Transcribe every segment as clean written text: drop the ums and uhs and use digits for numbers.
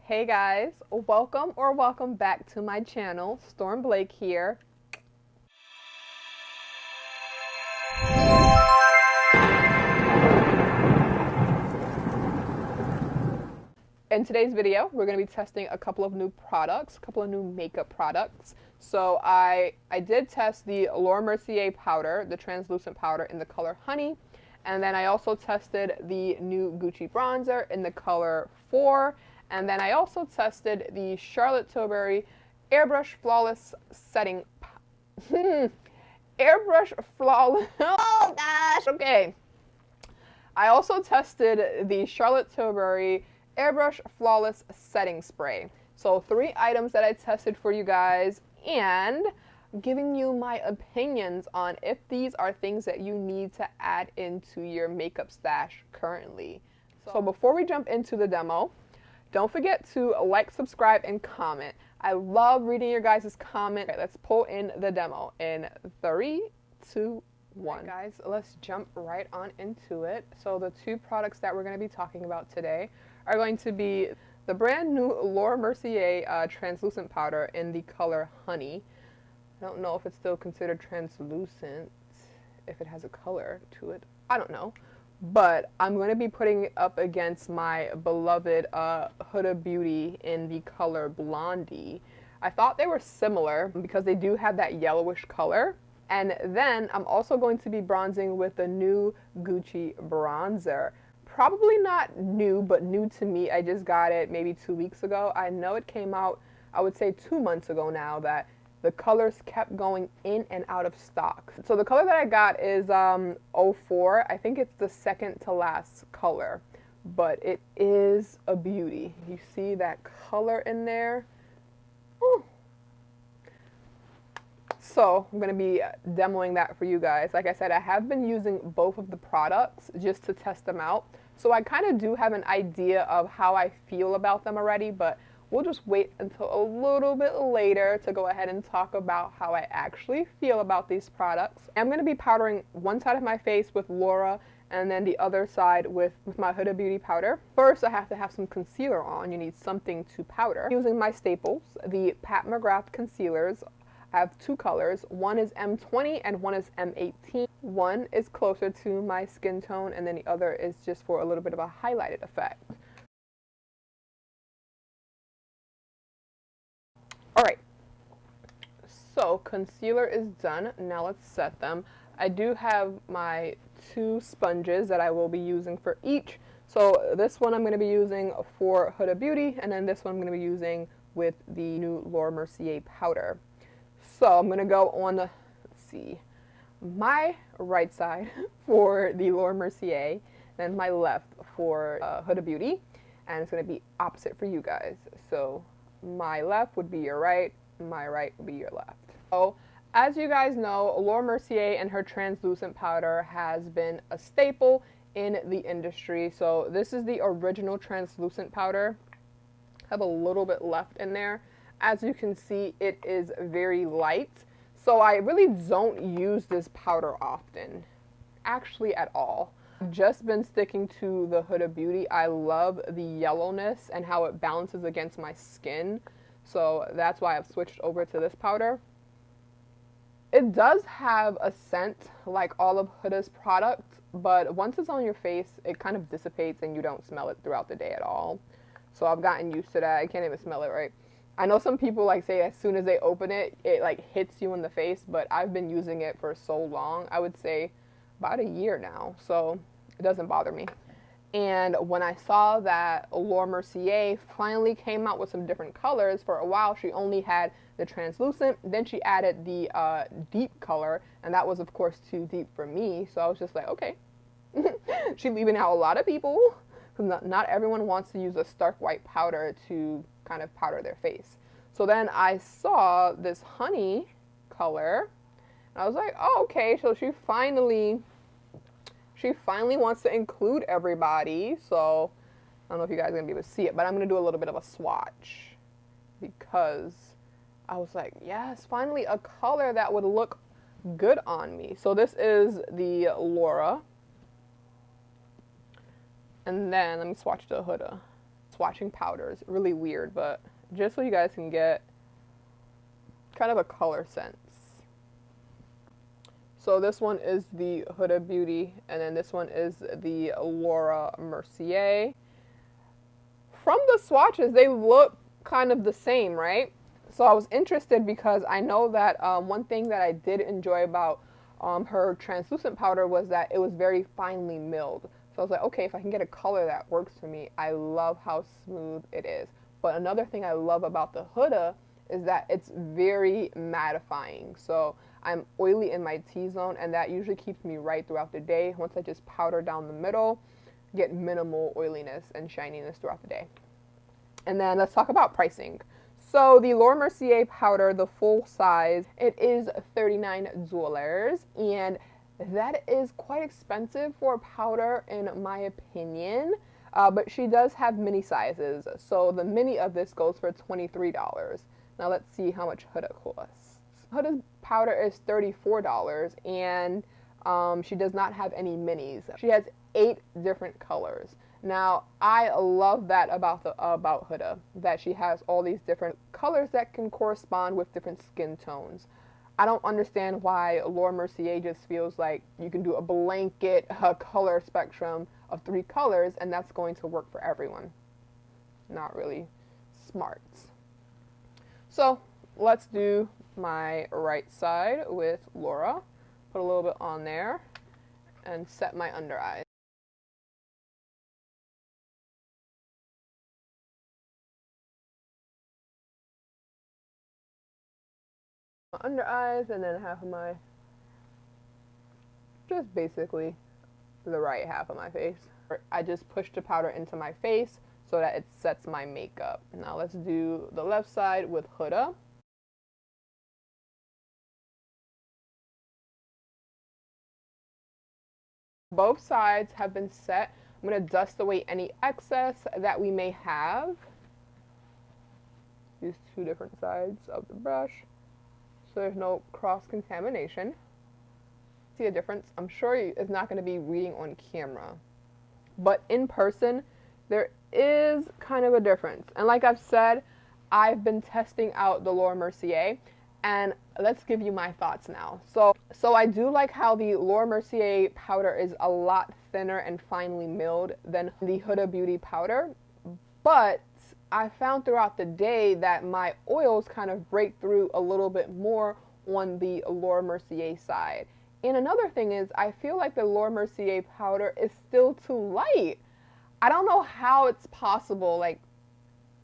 Hey guys, welcome back to my channel. Storm Blake here. In today's video, we're going to be testing a couple of new products, a couple of new makeup products. So I did test the Laura Mercier powder, the translucent powder in the color Honey. And then I also tested the new Gucci bronzer in the color 4. And then I also tested the Charlotte Tilbury Airbrush Flawless Setting. Airbrush Flawless. Oh gosh, okay. I also tested the Charlotte Tilbury Airbrush Flawless Setting Spray. So 3 items that I tested for you guys and giving you my opinions on if these are things that you need to add into your makeup stash currently. So before we jump into the demo, don't forget to like, subscribe, and comment. I love reading your guys' comment. Okay, let's pull in the demo in 3, 2, 1. Right, guys, let's jump right on into it. So the 2 products that we're going to be talking about today are going to be the brand new Laura Mercier translucent powder in the color Honey. I don't know if it's still considered translucent, if it has a color to it. I don't know. But I'm going to be putting it up against my beloved Huda Beauty in the color Blondie. I thought they were similar because they do have that yellowish color. And then I'm also going to be bronzing with the new Gucci bronzer. Probably not new, but new to me. I just got it maybe 2 weeks ago. I know it came out, I would say 2 months ago now, that the colors kept going in and out of stock. So the color that I got is 04. I think it's the second to last color, but it is a beauty. You see that color in there? Ooh. So I'm going to be demoing that for you guys. Like I said, I have been using both of the products just to test them out. So I kind of do have an idea of how I feel about them already, but we'll just wait until a little bit later to go ahead and talk about how I actually feel about these products. I'm going to be powdering one side of my face with Laura and then the other side with my Huda Beauty powder. First, I have to have some concealer on. You need something to powder. Using my staples, the Pat McGrath concealers. I have 2 colors. One is M20 and one is M18. One is closer to my skin tone and then the other is just for a little bit of a highlighted effect. Alright, so concealer is done. Now let's set them. I do have my 2 sponges that I will be using for each. So this one I'm going to be using for Huda Beauty, and then this one I'm going to be using with the new Laura Mercier powder. So I'm going to go on, let's see, my right side for the Laura Mercier, then my left for Huda Beauty, and it's going to be opposite for you guys. So my left would be your right, my right would be your left. So, as you guys know, Laura Mercier and her translucent powder has been a staple in the industry. So this is the original translucent powder. I have a little bit left in there. As you can see, it is very light. So I really don't use this powder often, actually at all. I've just been sticking to the Huda Beauty. I love the yellowness and how it balances against my skin. So that's why I've switched over to this powder. It does have a scent like all of Huda's products, but once it's on your face, it kind of dissipates and you don't smell it throughout the day at all. So I've gotten used to that. I can't even smell it right. I know some people like say as soon as they open it, it like hits you in the face, but I've been using it for so long. I would say about a year now, so it doesn't bother me. And when I saw that Laura Mercier finally came out with some different colors, for a while she only had the translucent, then she added the deep color, and that was of course too deep for me, so I was just like, okay. She's leaving out a lot of people, because not everyone wants to use a stark white powder to kind of powder their face. So then I saw this honey color, and I was like, oh, okay, so she finally wants to include everybody. So I don't know if you guys are going to be able to see it, but I'm going to do a little bit of a swatch because I was like, yes, finally a color that would look good on me. So this is the Laura. And then let me swatch the Huda. swatching powders. Really weird, but just so you guys can get kind of a color sense. So this one is the Huda Beauty, and then this one is the Laura Mercier. From the swatches, they look kind of the same, right? So I was interested because I know that one thing that I did enjoy about her translucent powder was that it was very finely milled. So I was like, okay, if I can get a color that works for me, I love how smooth it is. But another thing I love about the Huda is that it's very mattifying. So I'm oily in my T-zone, and that usually keeps me right throughout the day. Once I just powder down the middle, get minimal oiliness and shininess throughout the day. And then let's talk about pricing. So the Laura Mercier powder, the full size, it is $39, and that is quite expensive for a powder in my opinion. But she does have mini sizes. So the mini of this goes for $23. Now let's see how much Huda costs. Huda's powder is $34, and she does not have any minis. She has 8 different colors. Now, I love that about Huda, that she has all these different colors that can correspond with different skin tones. I don't understand why Laura Mercier just feels like you can do a blanket color spectrum of 3 colors and that's going to work for everyone. Not really smart. So, let's do my right side with Laura. Put a little bit on there and set my under eyes. My under eyes, and then half of my, just basically the right half of my face. I just pushed the powder into my face so that it sets my makeup. Now let's do the left side with Huda. Both sides have been set. I'm going to dust away any excess that we may have. Use 2 different sides of the brush so there's no cross-contamination. See a difference? I'm sure it's not going to be reading on camera, but in person there is kind of a difference. And like I've said, I've been testing out the Laura Mercier, and let's give you my thoughts now. So I do like how the Laura Mercier powder is a lot thinner and finely milled than the Huda Beauty powder, but I found throughout the day that my oils kind of break through a little bit more on the Laura Mercier side. And another thing is, I feel like the Laura Mercier powder is still too light. I don't know how it's possible. Like,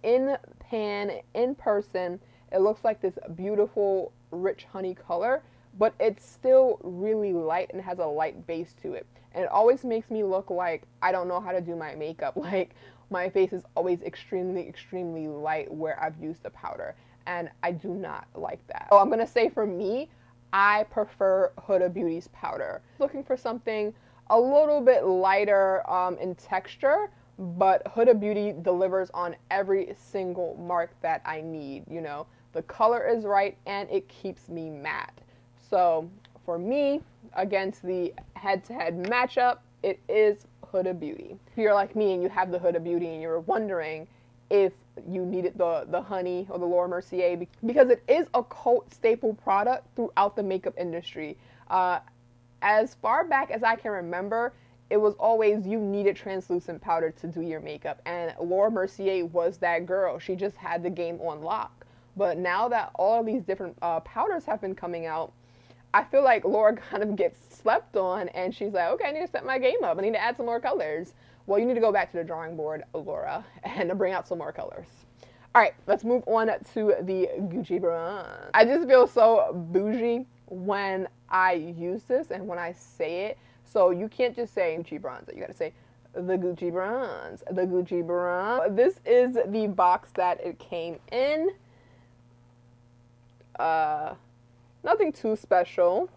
in pan, in person, it looks like this beautiful, rich honey color, but it's still really light and has a light base to it. And it always makes me look like I don't know how to do my makeup. Like, my face is always extremely, extremely light where I've used the powder, and I do not like that. So I'm gonna say for me, I prefer Huda Beauty's powder. Looking for something a little bit lighter in texture, but Huda Beauty delivers on every single mark that I need. You know, the color is right and it keeps me matte. So for me, against the head-to-head matchup, it is Huda Beauty. If you're like me and you have the Huda Beauty and you're wondering if you needed the honey or the Laura Mercier, because it is a cult staple product throughout the makeup industry. As far back as I can remember, it was always you needed translucent powder to do your makeup, and Laura Mercier was that girl. She just had the game on lock. But now that all of these different powders have been coming out, I feel like Laura kind of gets slept on, and she's like, okay, I need to step my game up. I need to add some more colors. Well, you need to go back to the drawing board, Laura, and bring out some more colors. All right, let's move on to the Gucci bronze. I just feel so bougie when I use this and when I say it. So you can't just say Gucci bronze. You got to say the Gucci bronze, the Gucci bronze. This is the box that it came in. Nothing too special,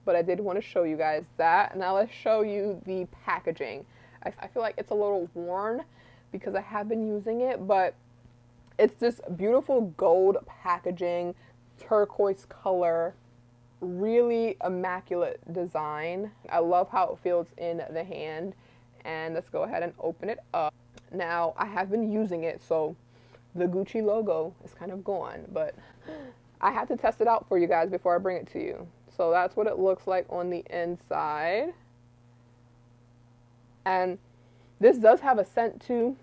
but I did want to show you guys that. Now let's show you the packaging. I feel like it's a little worn because I have been using it, but it's this beautiful gold packaging, turquoise color, really immaculate design. I love how it feels in the hand. And let's go ahead and open it up. Now, I have been using it, so the Gucci logo is kind of gone, but I had to test it out for you guys before I bring it to you. So that's what it looks like on the inside. And this does have a scent too.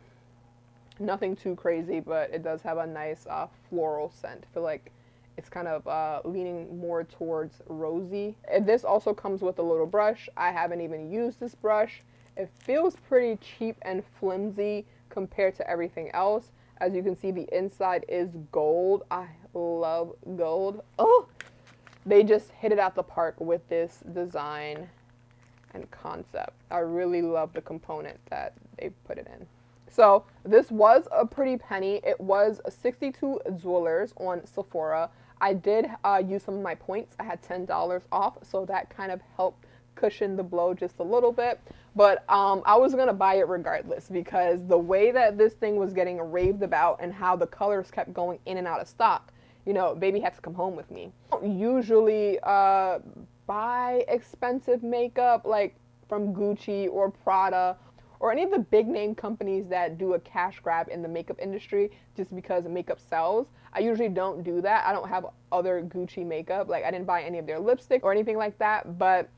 Nothing too crazy, but it does have a nice floral scent. I feel like it's kind of leaning more towards rosy. And this also comes with a little brush. I haven't even used this brush. It feels pretty cheap and flimsy compared to everything else. As you can see, the inside is gold. I love gold. Oh, they just hit it out the park with this design and concept. I really love the component that they put it in. So this was a pretty penny. It was 62 dollars on Sephora. I did use some of my points. I had $10 off, so that kind of helped cushion the blow just a little bit. But I was going to buy it regardless because the way that this thing was getting raved about and how the colors kept going in and out of stock, you know, baby had to come home with me. I don't usually buy expensive makeup like from Gucci or Prada or any of the big name companies that do a cash grab in the makeup industry just because makeup sells. I usually don't do that. I don't have other Gucci makeup. Like I didn't buy any of their lipstick or anything like that. But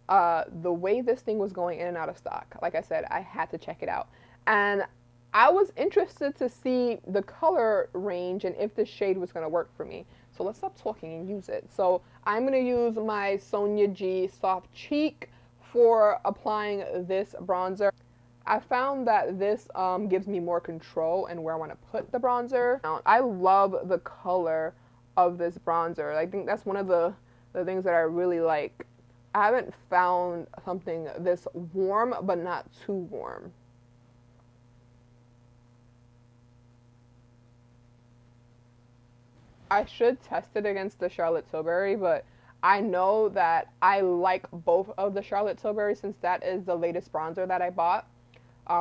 the way this thing was going in and out of stock, like I said, I had to check it out. And I was interested to see the color range and if this shade was going to work for me. So let's stop talking and use it. So I'm going to use my Sonia G Soft Cheek for applying this bronzer. I found that this gives me more control in where I want to put the bronzer. Now, I love the color of this bronzer. I think that's one of the things that I really like. I haven't found something this warm, but not too warm. I should test it against the Charlotte Tilbury, but I know that I like both of the Charlotte Tilbury since that is the latest bronzer that I bought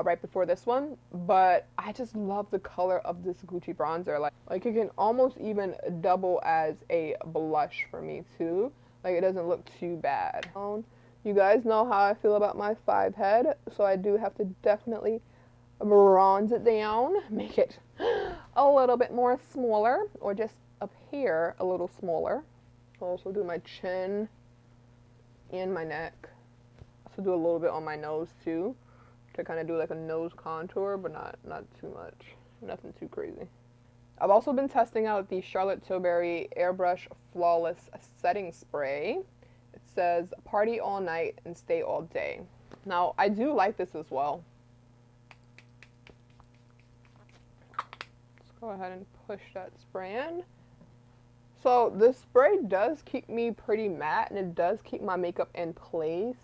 right before this one. But I just love the color of this Gucci bronzer. Like it can almost even double as a blush for me too. Like it doesn't look too bad. You guys know how I feel about my 5 head, so I do have to definitely bronze it down, make it a little bit more smaller, or just up here a little smaller. I'll also do my chin and my neck. Also do a little bit on my nose too, to kind of do like a nose contour, but not too much, nothing too crazy. I've also been testing out the Charlotte Tilbury Airbrush Flawless Setting Spray. It says party all night and stay all day. Now I do like this as well. Let's go ahead and push that spray in. So this spray does keep me pretty matte and it does keep my makeup in place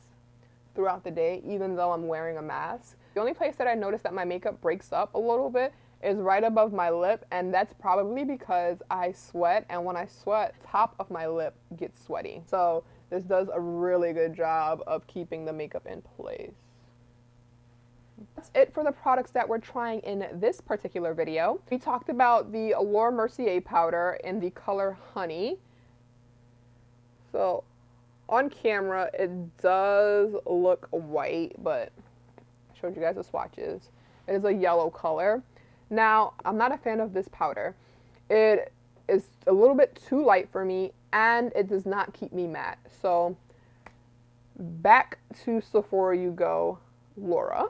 throughout the day, even though I'm wearing a mask. The only place that I notice that my makeup breaks up a little bit is right above my lip, and that's probably because I sweat, and when I sweat, top of my lip gets sweaty. So this does a really good job of keeping the makeup in place. That's it for the products that we're trying in this particular video. We talked about the Laura Mercier powder in the color Honey. So on camera it does look white, but I showed you guys the swatches. It is a yellow color. Now, I'm not a fan of this powder. It is a little bit too light for me and it does not keep me matte. So back to Sephora you go, Laura.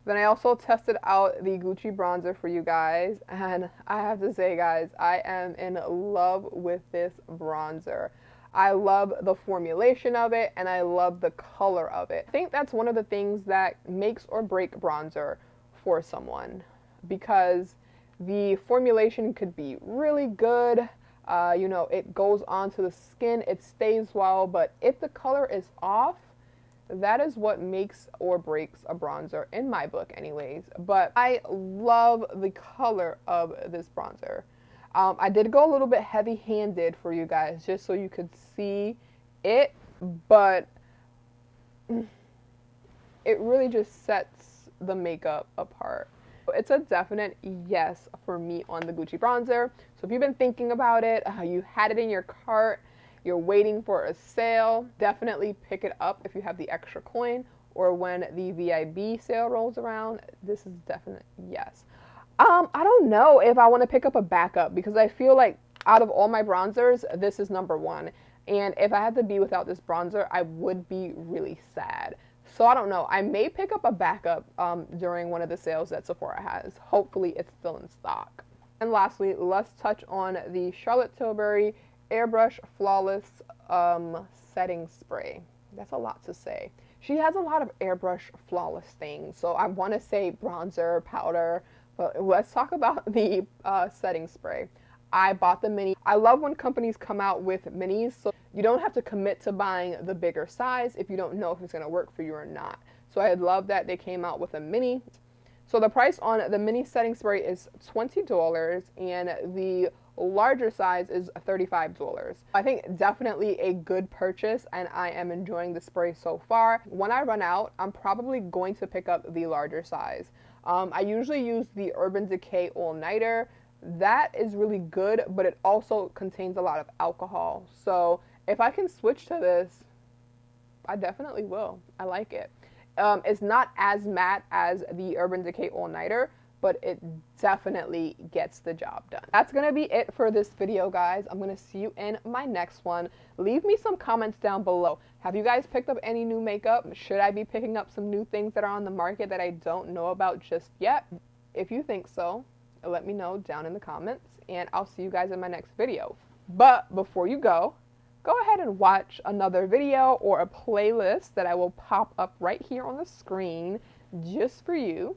Then I also tested out the Gucci bronzer for you guys, and I have to say, guys, I am in love with this bronzer. I love the formulation of it, and I love the color of it. I think that's one of the things that makes or break bronzer for someone, because the formulation could be really good. You know, it goes onto the skin, it stays well, but if the color is off, that is what makes or breaks a bronzer in my book anyways. But I love the color of this bronzer. I did go a little bit heavy-handed for you guys just so you could see it, but it really just sets the makeup apart. It's a definite yes for me on the Gucci bronzer. So if you've been thinking about it, you had it in your cart, you're waiting for a sale, definitely pick it up if you have the extra coin, or when the VIB sale rolls around, this is definite yes. I don't know if I want to pick up a backup because I feel like out of all my bronzers, this is number one. And if I had to be without this bronzer, I would be really sad. So I don't know. I may pick up a backup during one of the sales that Sephora has. Hopefully it's still in stock. And lastly, let's touch on the Charlotte Tilbury Airbrush Flawless Setting Spray. That's a lot to say. She has a lot of airbrush flawless things. So I want to say bronzer, powder, but let's talk about the setting spray. I bought the mini. I love when companies come out with minis, so you don't have to commit to buying the bigger size if you don't know if it's going to work for you or not. So I love that they came out with a mini. So the price on the mini setting spray is $20 and the larger size is $35. I think definitely a good purchase and I am enjoying the spray so far. When I run out, I'm probably going to pick up the larger size. I usually use the Urban Decay All Nighter. That is really good, but it also contains a lot of alcohol. So if I can switch to this, I definitely will. I like it. It's not as matte as the Urban Decay All Nighter, but it definitely gets the job done. That's gonna be it for this video, guys. I'm gonna see you in my next one. Leave me some comments down below. Have you guys picked up any new makeup? Should I be picking up some new things that are on the market that I don't know about just yet? If you think so, let me know down in the comments, and I'll see you guys in my next video. But before you go ahead and watch another video or a playlist that I will pop up right here on the screen just for you.